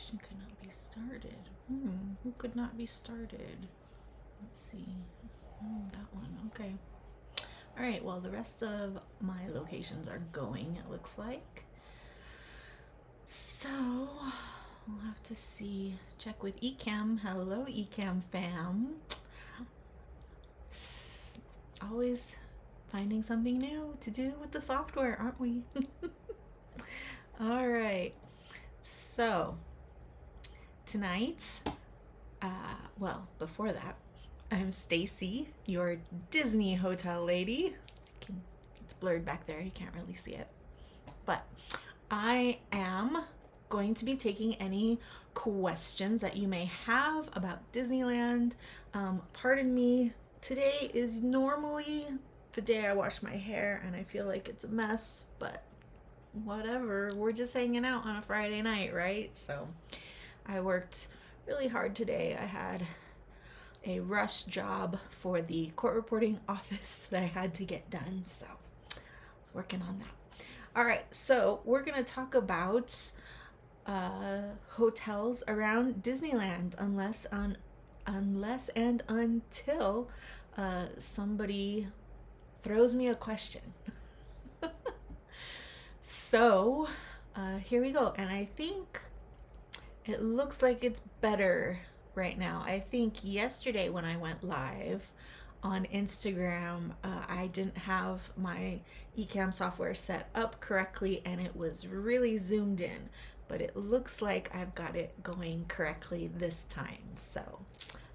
Application could not be started. Who could not be started? Let's see. That one. Okay. All right. Well, the rest of my locations are going, it looks like. So we'll have to see. Check with Ecamm. Hello, Ecamm fam. Always finding something new to do with the software, aren't we? All right. So tonight, before that, I'm Stacy, your Disney hotel lady. It's blurred back there, you can't really see it. But I am going to be taking any questions that you may have about Disneyland. Pardon me, today is normally the day I wash my hair and I feel like it's a mess, but whatever, we're just hanging out on a Friday night, right? So I worked really hard today. I had a rush job for the court reporting office that I had to get done, so I was working on that. All right, so we're gonna talk about hotels around Disneyland, unless and until somebody throws me a question. So here we go, and I think it looks like it's better right now. I think yesterday when I went live on Instagram, I didn't have my Ecamm software set up correctly and it was really zoomed in, but it looks like I've got it going correctly this time. So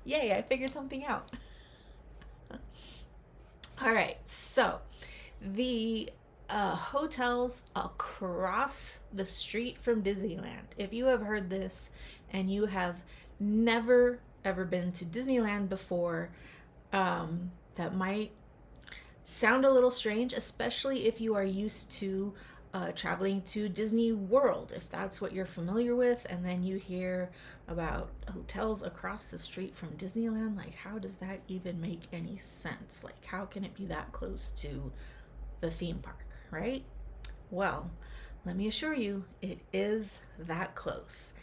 yay, I figured something out. All right, so the hotels across the street from Disneyland. If you have heard this and you have never ever been to Disneyland before, that might sound a little strange, especially if you are used to traveling to Disney World, if that's what you're familiar with, and then you hear about hotels across the street from Disneyland. Like, how does that even make any sense? Like, how can it be that close to the theme park, right? Well, let me assure you, it is that close.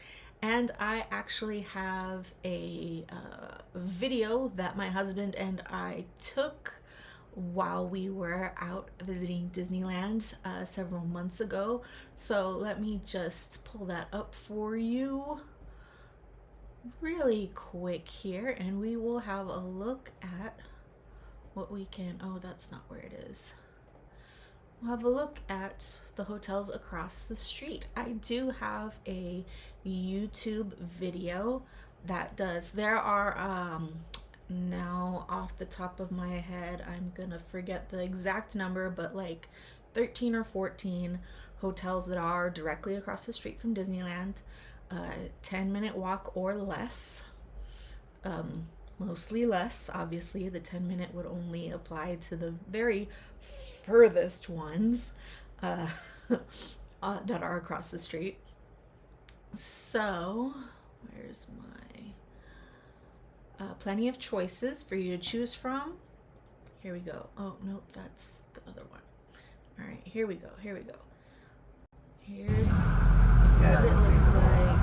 And I actually have a video that my husband and I took while we were out visiting Disneyland several months ago. So let me just pull that up for you really quick here, and we will have a look at what we can. Oh, that's not where it is. We'll have a look at the hotels across the street. I do have a YouTube video that does. There are now off the top of my head, I'm gonna forget the exact number, but like 13 or 14 hotels that are directly across the street from Disneyland, 10-minute walk or less. Mostly less. Obviously, the 10-minute would only apply to the very furthest ones that are across the street. So, where's my plenty of choices for you to choose from. Here we go. Oh, nope, that's the other one. All right, here we go. Here we go. Here's what it looks like.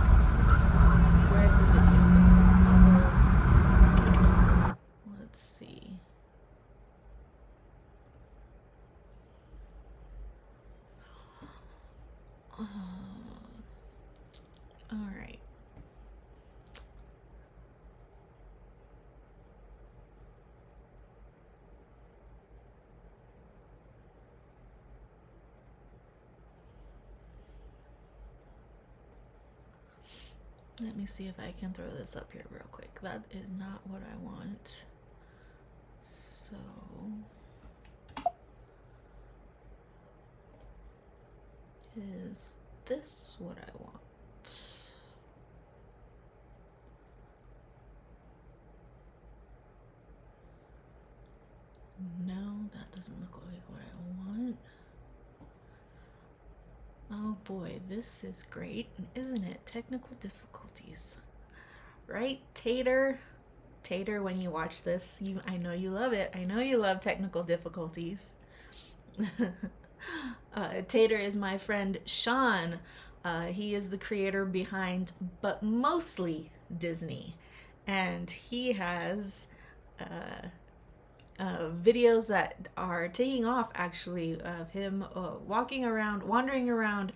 Where'd the video go? Let's see. All right. Let me see if I can throw this up here real quick. That is not what I want. So is this what I want? No, that doesn't look like what I want. Oh boy, this is great, isn't it? Technical difficulties. Right, Tater? Tater, when you watch this, I know you love it. I know you love technical difficulties. Tater is my friend Sean. He is the creator behind, but mostly Disney. And he has videos that are taking off actually of him wandering around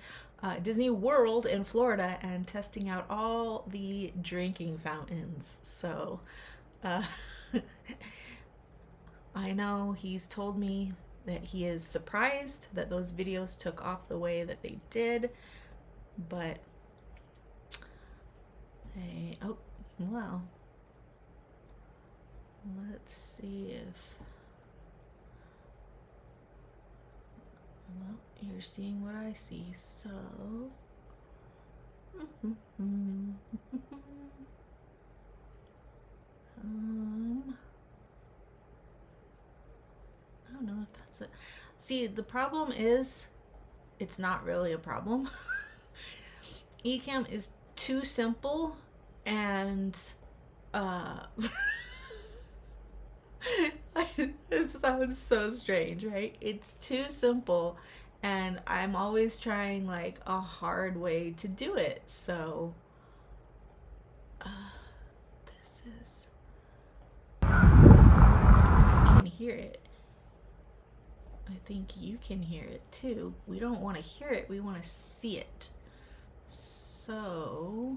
Disney World in Florida and testing out all the drinking fountains. So uh, I know he's told me that he is surprised that those videos took off the way that they did, but hey, oh, well, let's see if, well, you're seeing what I see, so. I don't know if that's it. See, the problem is, it's not really a problem. Ecamm is too simple, and uh it sounds so strange, right? It's too simple, and I'm always trying like a hard way to do it. So uh this is, I can hear it. I think you can hear it too. We don't want to hear it, we want to see it. So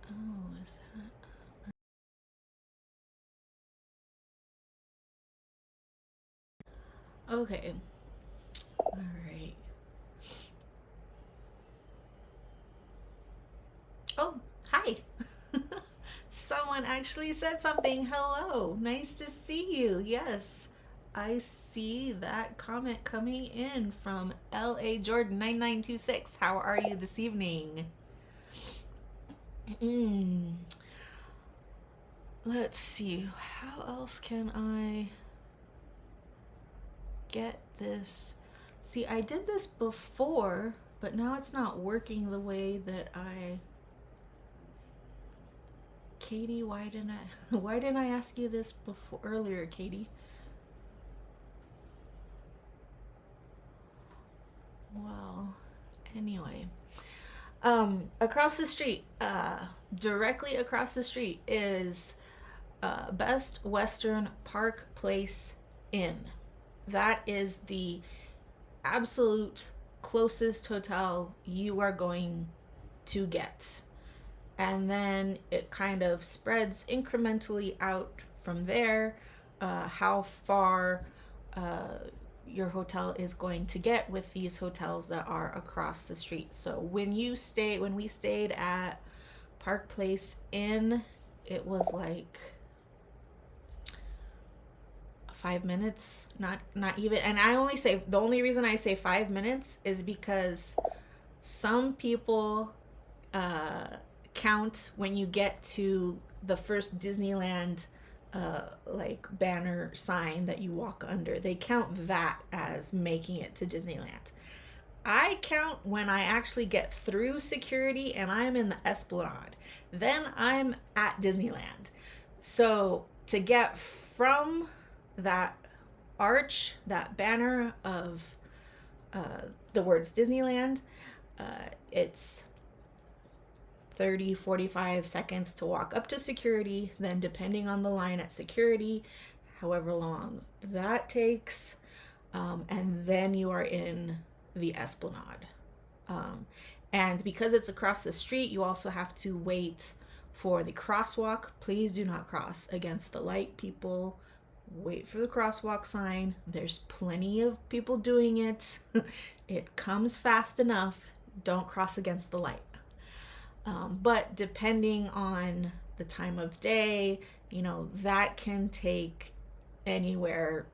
oh, is that okay? All right. Oh, hi. Someone actually said something. Hello. Nice to see you. Yes. I see that comment coming in from LA Jordan 9926. How are you this evening? Mm. Let's see. How else can I get this? See, I did this before, but now it's not working the way that I. Katie, why didn't I ask you this before earlier, Katie? Well, anyway. Across the street, directly across the street is Best Western Park Place Inn. That is the absolute closest hotel you are going to get. And then it kind of spreads incrementally out from there, how far your hotel is going to get with these hotels that are across the street. So when we stayed at Park Place Inn, it was like 5 minutes, not even. And I only say, the only reason I say 5 minutes is because some people count when you get to the first Disneyland like banner sign that you walk under. They count that as making it to Disneyland. I count when I actually get through security and I'm in the Esplanade. Then I'm at Disneyland. So to get from that arch, that banner of the words Disneyland, it's 30-45 seconds to walk up to security. Then depending on the line at security, however long that takes, and then you are in the Esplanade. And because it's across the street, you also have to wait for the crosswalk. Please do not cross against the light, people. Wait for the crosswalk sign. There's plenty of people doing it. It comes fast enough. Don't cross against the light. But depending on the time of day, that can take anywhere.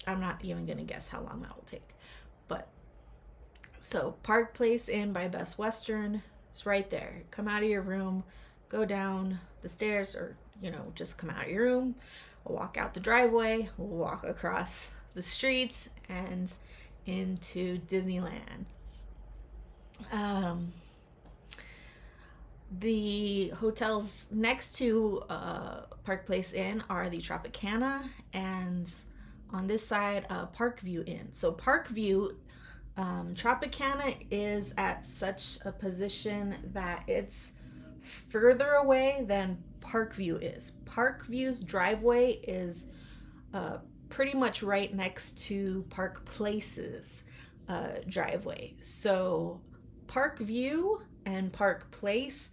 I'm not even going to guess how long that will take. But so Park Place Inn by Best Western is right there. Come out of your room, go down the stairs, or, just come out of your room, walk out the driveway, walk across the streets and into Disneyland. The hotels next to Park Place Inn are the Tropicana, and on this side, Parkview Inn. So Parkview, Tropicana is at such a position that it's further away than Parkview is. Parkview's driveway is pretty much right next to Park Place's driveway. So Parkview and Park Place,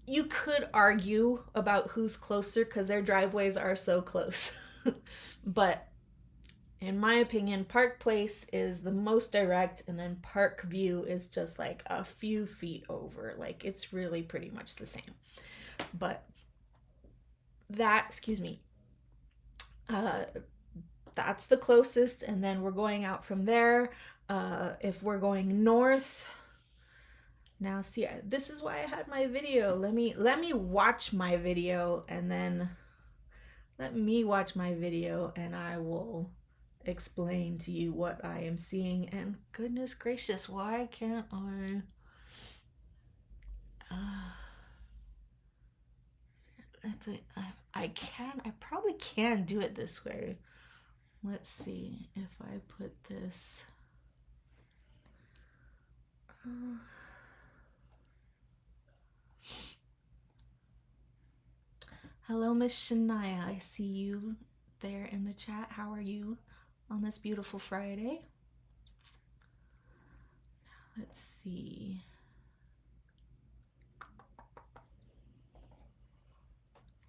you could argue about who's closer because their driveways are so close. But in my opinion, Park Place is the most direct, and then Park View is just like a few feet over. Like, it's really pretty much the same. But that, excuse me, uh, that's the closest, and then we're going out from there. If we're going north, now see, this is why I had my video. Let me watch my video, and then I will explain to you what I am seeing. And goodness gracious, why can't I? I probably can do it this way. Let's see if I put this. Hello, Miss Shania. I see you there in the chat. How are you on this beautiful Friday? Let's see.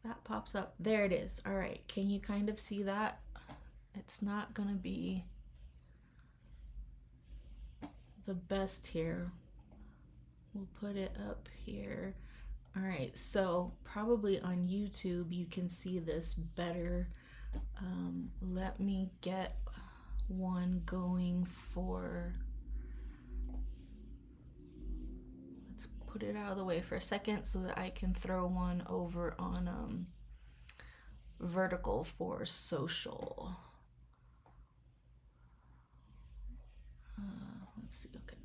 That pops up. There it is. All right. Can you kind of see that? It's not going to be the best here. We'll put it up here. All right, so probably on YouTube you can see this better. Let me get one going for, let's put it out of the way for a second so that I can throw one over on vertical for social. Let's see, okay,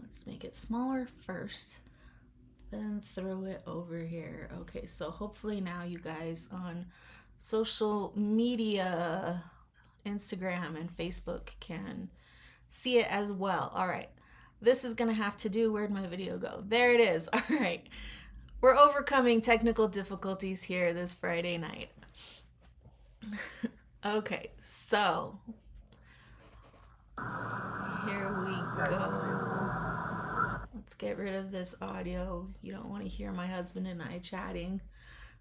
let's make it smaller first, then throw it over here. Okay, so hopefully now you guys on social media, Instagram and Facebook, can see it as well. All right, this is gonna have to do, where'd my video go? There it is. All right, we're overcoming technical difficulties here this Friday night. Okay, so here we go. Let's get rid of this audio. You don't want to hear my husband and I chatting.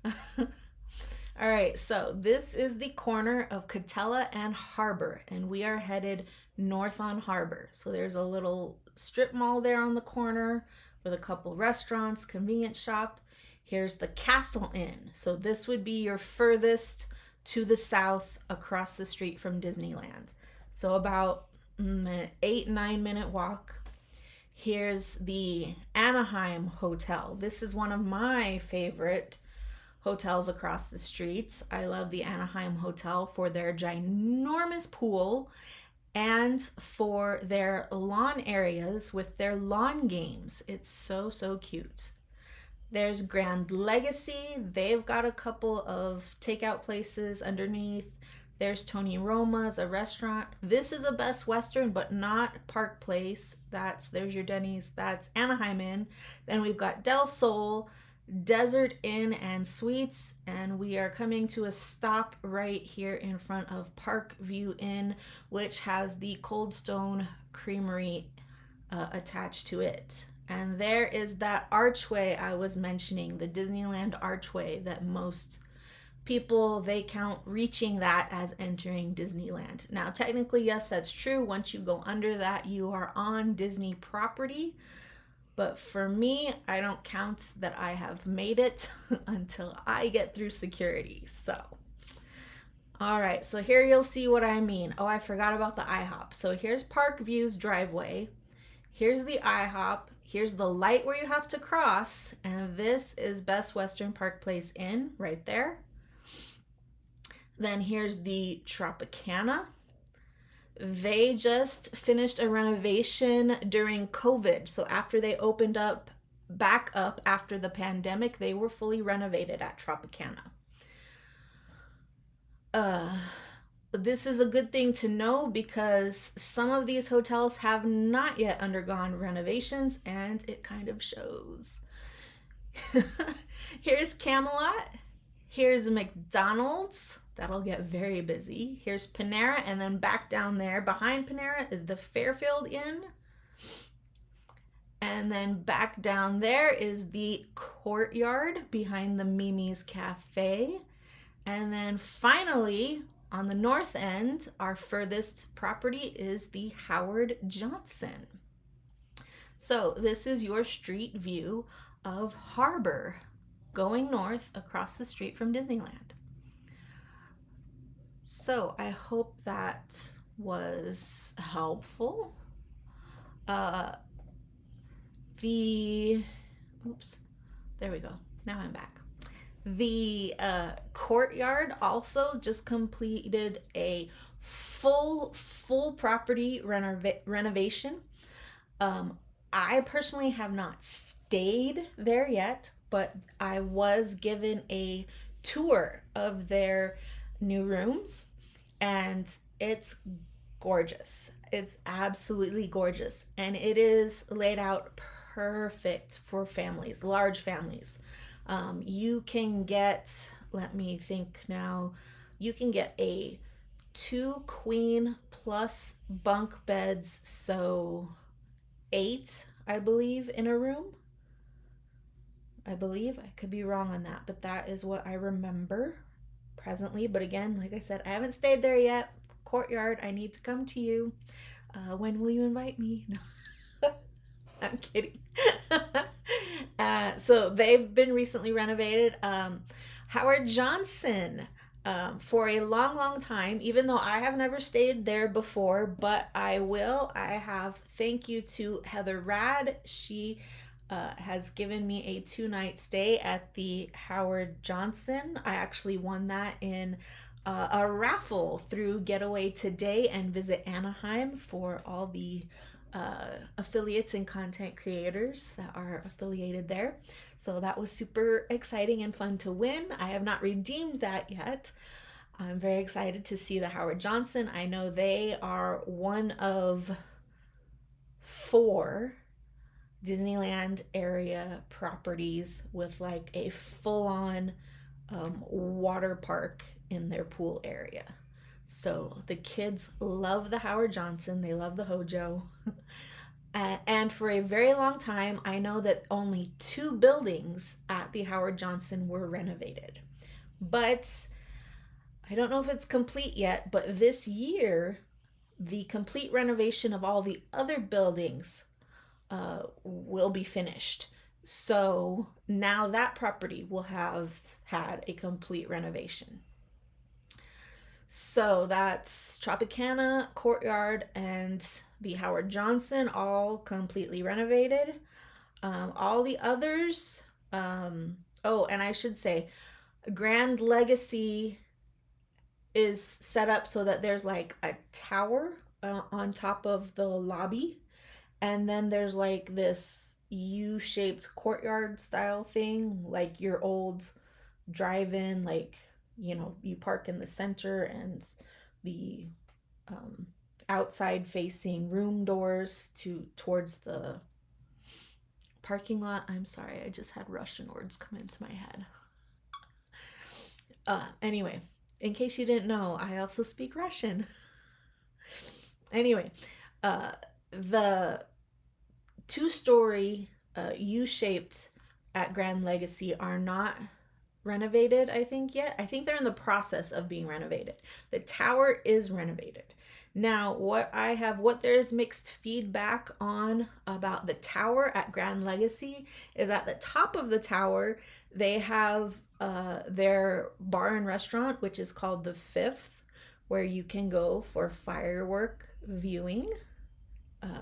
All right, so this is the corner of Catella and Harbor, and we are headed north on Harbor. So there's a little strip mall there on the corner with a couple restaurants, convenience shop. Here's the Castle Inn. So this would be your furthest to the south across the street from Disneyland. So about an 8-9 minute walk. Here's the Anaheim Hotel. This is one of my favorite hotels across the streets. I love the Anaheim Hotel for their ginormous pool and for their lawn areas with their lawn games. It's so, so cute. There's Grand Legacy. They've got a couple of takeout places underneath. There's Tony Roma's, a restaurant. This is a Best Western, but not Park Place. There's your Denny's. That's Anaheim Inn. Then we've got Del Sol, Desert Inn and Suites, and we are coming to a stop right here in front of Parkview Inn, which has the Cold Stone Creamery attached to it. And there is that archway I was mentioning, the Disneyland archway that most people, they count reaching that as entering Disneyland. Now, technically, yes, that's true. Once you go under that, you are on Disney property. But for me, I don't count that I have made it until I get through security. So, all right, so here you'll see what I mean. Oh, I forgot about the IHOP. So here's Parkview's driveway. Here's the IHOP. Here's the light where you have to cross. And this is Best Western Park Place Inn right there. Then here's the Tropicana. They just finished a renovation during COVID. So after they opened up back up after the pandemic. They were fully renovated at Tropicana. Uh, this is a good thing to know because some of these hotels have not yet undergone renovations, and it kind of shows. Here's Camelot. Here's McDonald's. That'll get very busy. Here's Panera, and then back down there behind Panera is the Fairfield Inn. And then back down there is the Courtyard behind the Mimi's Cafe. And then finally, on the north end, our furthest property is the Howard Johnson. So this is your street view of Harbor going north across the street from Disneyland. So I hope that was helpful. Oops, there we go. Now I'm back. The Courtyard also just completed a full property renovation. I personally have not stayed there yet, but I was given a tour of their new rooms, and it's gorgeous. It's absolutely gorgeous, and it is laid out perfect for families, large families. You can get, let me think now, you can get a 2 queen plus bunk beds, so 8, I believe, in a room. I believe. I could be wrong on that, but that is what I remember presently. But again, like I said, I haven't stayed there yet. Courtyard, I need to come to you. When will you invite me? No. I'm kidding. So they've been recently renovated. Howard Johnson, for a long time, even though I have never stayed there before, but I will. I have, thank you to Heather Rad. She has given me a 2-night stay at the Howard Johnson. I actually won that in a raffle through Getaway Today and Visit Anaheim for all the affiliates and content creators that are affiliated there. So that was super exciting and fun to win. I have not redeemed that yet. I'm very excited to see the Howard Johnson. I know they are one of 4 Disneyland area properties with like a full-on water park in their pool area. So the kids love the Howard Johnson. They love the Hojo. And for a very long time, I know that only 2 buildings at the Howard Johnson were renovated. But I don't know if it's complete yet, but this year, the complete renovation of all the other buildings will be finished. So now that property will have had a complete renovation. So that's Tropicana, Courtyard, and the Howard Johnson, all completely renovated. All the others, oh, and I should say, Grand Legacy is set up so that there's like a tower on top of the lobby, and then there's like this U-shaped courtyard style thing, like your old drive-in, like, you know, you park in the center and the outside facing room doors towards the parking lot. I'm sorry, I just had Russian words come into my head. Anyway, in case you didn't know, I also speak Russian. Anyway, the 2-story U-shaped at Grand Legacy are not renovated, I think, yet. I think they're in the process of being renovated. The tower is renovated. Now, what there is mixed feedback on about the tower at Grand Legacy is at the top of the tower, they have their bar and restaurant, which is called the Fifth, where you can go for firework viewing.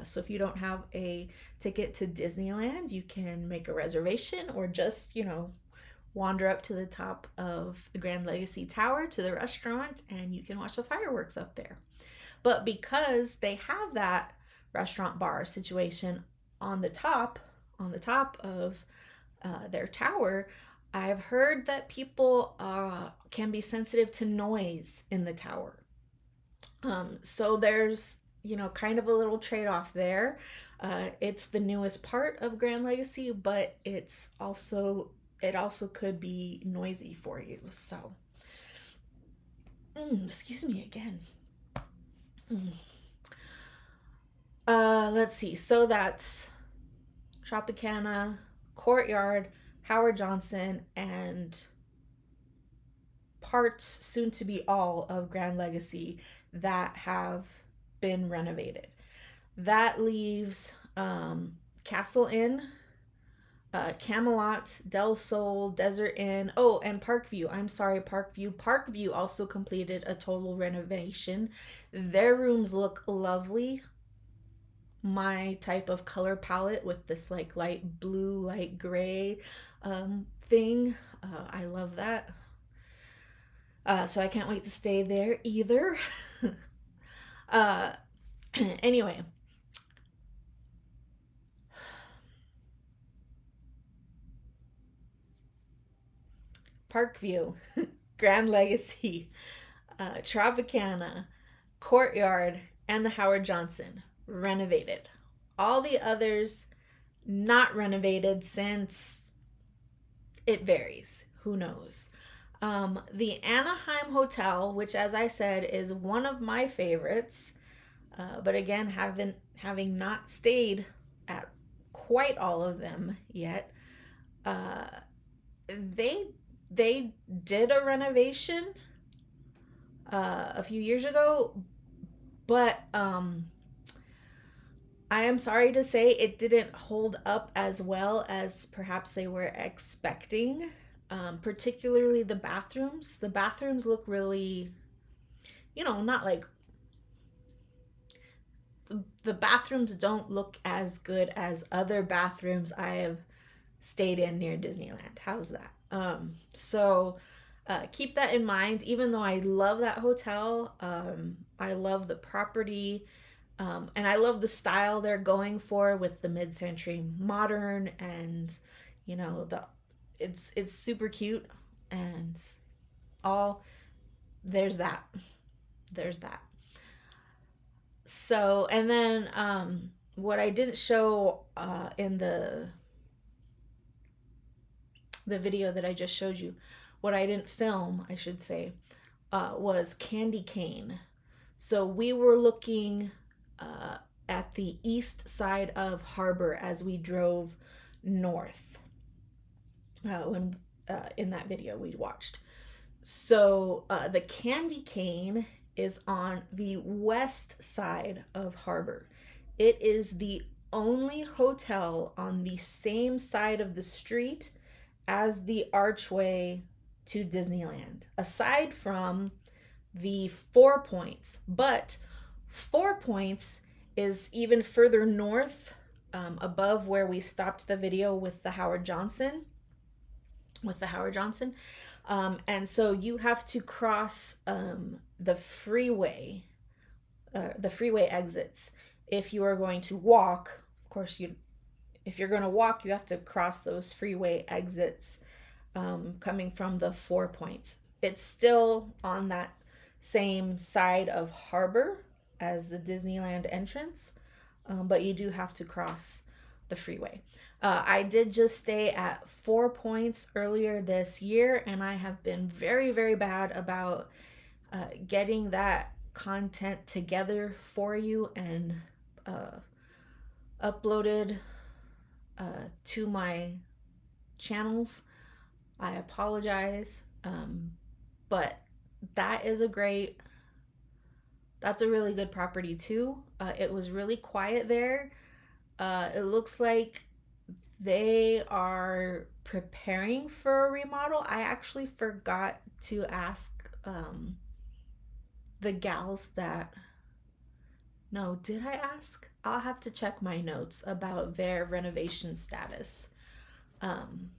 So if you don't have a ticket to Disneyland, you can make a reservation or just, you know, wander up to the top of the Grand Legacy Tower to the restaurant and you can watch the fireworks up there. But because they have that restaurant bar situation on the top, on the top of their tower, I've heard that people can be sensitive to noise in the tower. So there's, kind of a little trade off there. It's the newest part of Grand Legacy, but it also could be noisy for you. So, excuse me again. Mm. Let's see. So that's Tropicana, Courtyard, Howard Johnson, and parts, soon to be all, of Grand Legacy that have been renovated. That leaves Castle Inn, Camelot, Del Sol, Desert Inn. Oh, and Parkview. I'm sorry, Parkview. Parkview also completed a total renovation. Their rooms look lovely. My type of color palette with this like light blue, light gray thing. I love that. So I can't wait to stay there either. uh, anyway, Parkview, Grand Legacy, Tropicana, Courtyard, and the Howard Johnson renovated. All the others not renovated, since it varies. Who knows? The Anaheim Hotel, which, as I said, is one of my favorites, but again, having not stayed at quite all of them yet, uh, they they did a renovation a few years ago, but I am sorry to say it didn't hold up as well as perhaps they were expecting. Particularly the bathrooms. The bathrooms look really, not like the bathrooms don't look as good as other bathrooms I have stayed in near Disneyland. How's that? So keep that in mind. Even though I love that hotel, I love the property, and I love the style they're going for with the mid-century modern, and the it's super cute, and all there's that. There's that. So, and then what I didn't show in the video that I just showed you, what I didn't film, I should say, was Candy Cane. So we were looking at the east side of Harbor as we drove north when in that video we watched. So the Candy Cane is on the west side of Harbor. It is the only hotel on the same side of the street as the archway to Disneyland, aside from the Four Points. But Four Points is even further north, above where we stopped the video with the Howard Johnson. And so you have to cross the freeway exits. If you are going to walk, of course, if you're going to walk, you have to cross those freeway exits coming from the Four Points. It's still on that same side of Harbor as the Disneyland entrance, but you do have to cross the freeway. I did just stay at Four Points earlier this year, and I have been very, very bad about getting that content together for you and uploaded to my channels. I apologize, but that's a really good property too. It was really quiet there. It looks like they are preparing for a remodel. I actually forgot to ask the gals that. No, did I ask? I'll have to check my notes about their renovation status. Um,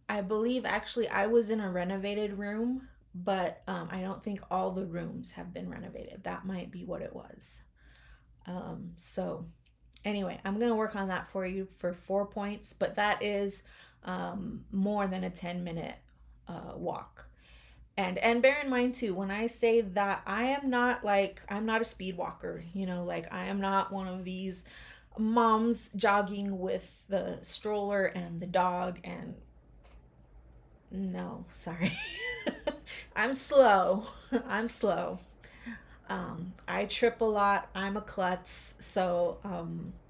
I believe actually I was in a renovated room, but I don't think all the rooms have been renovated. That might be what it was. So Anyway, I'm going to work on that for you for 4 points, but that is more than a 10-minute walk. And bear in mind too, when I say that, I'm not a speed walker, like I am not one of these moms jogging with the stroller and the dog and no, sorry. I'm slow. I'm slow. I trip a lot. I'm a klutz. So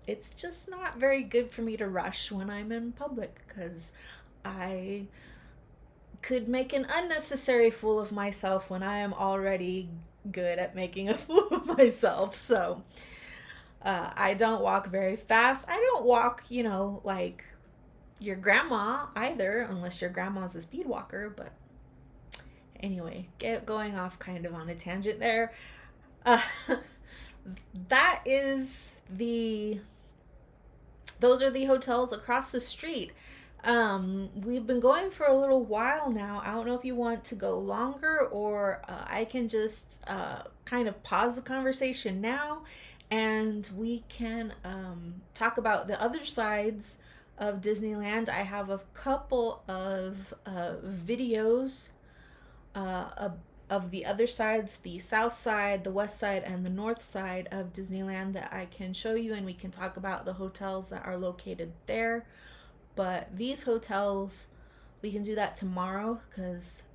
it's just not very good for me to rush when I'm in public because I could make an unnecessary fool of myself when I am already good at making a fool of myself. So I don't walk very fast. I don't walk, like your grandma either, unless your grandma's a speed walker. But anyway, get going off kind of on a tangent there. Uh, that is the those are the hotels across the street. We've been going for a little while now. I don't know if you want to go longer or I can just kind of pause the conversation now and we can talk about the other sides of Disneyland. I have a couple of videos uh, of the other sides, the south side, the west side, and the north side of Disneyland that I can show you, and we can talk about the hotels that are located there. But these hotels, we can do that tomorrow because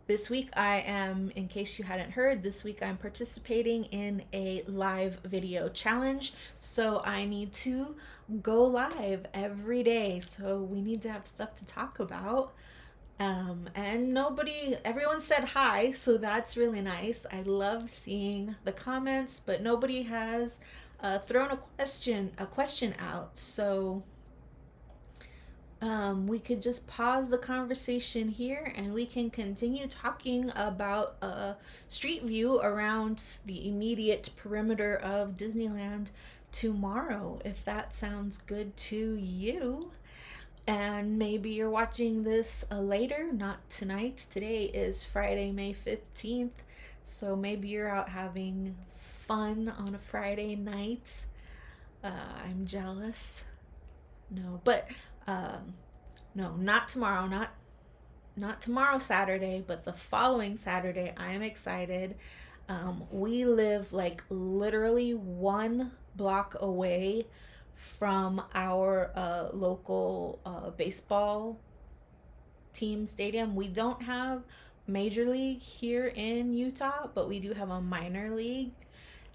this week I am, in case you hadn't heard, this week I'm participating in a live video challenge. So I need to go live every day. So we need to have stuff to talk about. And everyone said hi, so that's really nice. I love seeing the comments, but nobody has thrown a question out. So we could just pause the conversation here and we can continue talking about a street view around the immediate perimeter of Disneyland tomorrow, if that sounds good to you. And maybe you're watching this later, not tonight. Today is Friday, May 15th. So maybe you're out having fun on a Friday night. I'm jealous. No, but no, not tomorrow, not tomorrow Saturday, but the following Saturday. I am excited. We live like literally 1 block away from our local baseball team stadium. We don't have major league here in Utah, but we do have a minor league,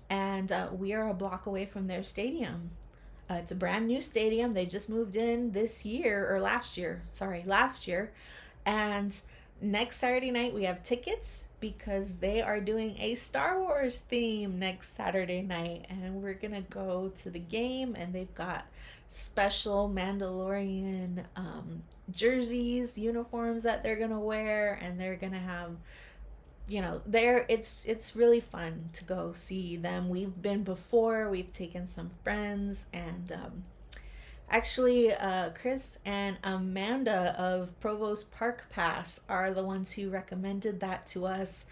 and we are a block away from their stadium. It's a brand new stadium. They just moved in this year, or last year. Sorry, last year. And next Saturday night, we have tickets because they are doing a Star Wars theme next Saturday night. And we're going to go to the game, and they've got special Mandalorian jerseys, uniforms that they're going to wear. And they're going to have it's really fun to go see them. We've been before, we've taken some friends, and actually Chris and Amanda of Provost Park Pass are the ones who recommended that to us.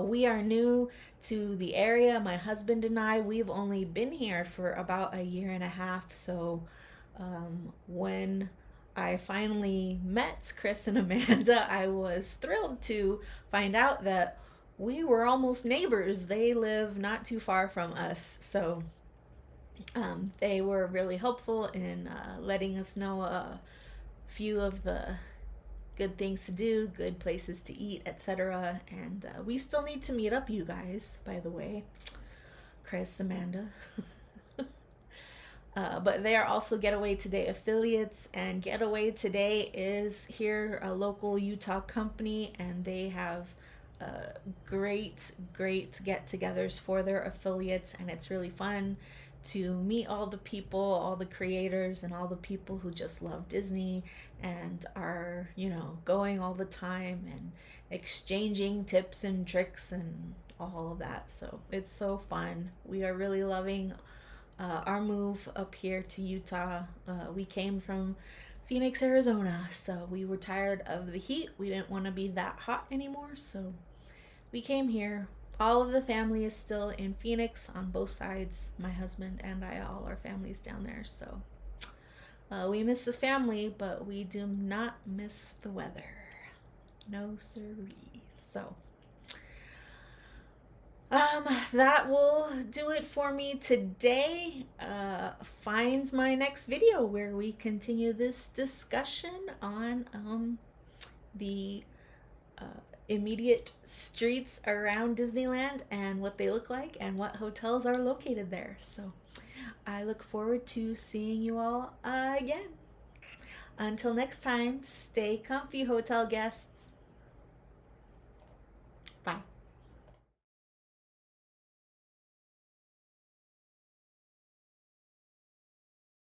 We are new to the area. My husband and we've only been here for about a year and a half. So when I finally met Chris and Amanda, I was thrilled to find out that we were almost neighbors. They live not too far from us. So they were really helpful in letting us know a few of the good things to do, good places to eat, etc. And we still need to meet up, you guys, by the way. Chris, Amanda. But they are also Getaway Today affiliates, and Getaway Today is here, a local Utah company, and they have great get-togethers for their affiliates, and it's really fun to meet all the people, all the creators, and all the people who just love Disney and are, going all the time and exchanging tips and tricks and all of that. So it's so fun. We are really loving our move up here to Utah. We came from Phoenix, Arizona, so we were tired of the heat. We didn't want to be that hot anymore, so we came here. all of the family is still in Phoenix on both sides. My husband and I, all our families down there. So we miss the family, but we do not miss the weather. No siree. So that will do it for me today. Find my next video where we continue this discussion on the immediate streets around Disneyland and what they look like and what hotels are located there. So I look forward to seeing you all again. Until next time, stay comfy, hotel guests. Bye.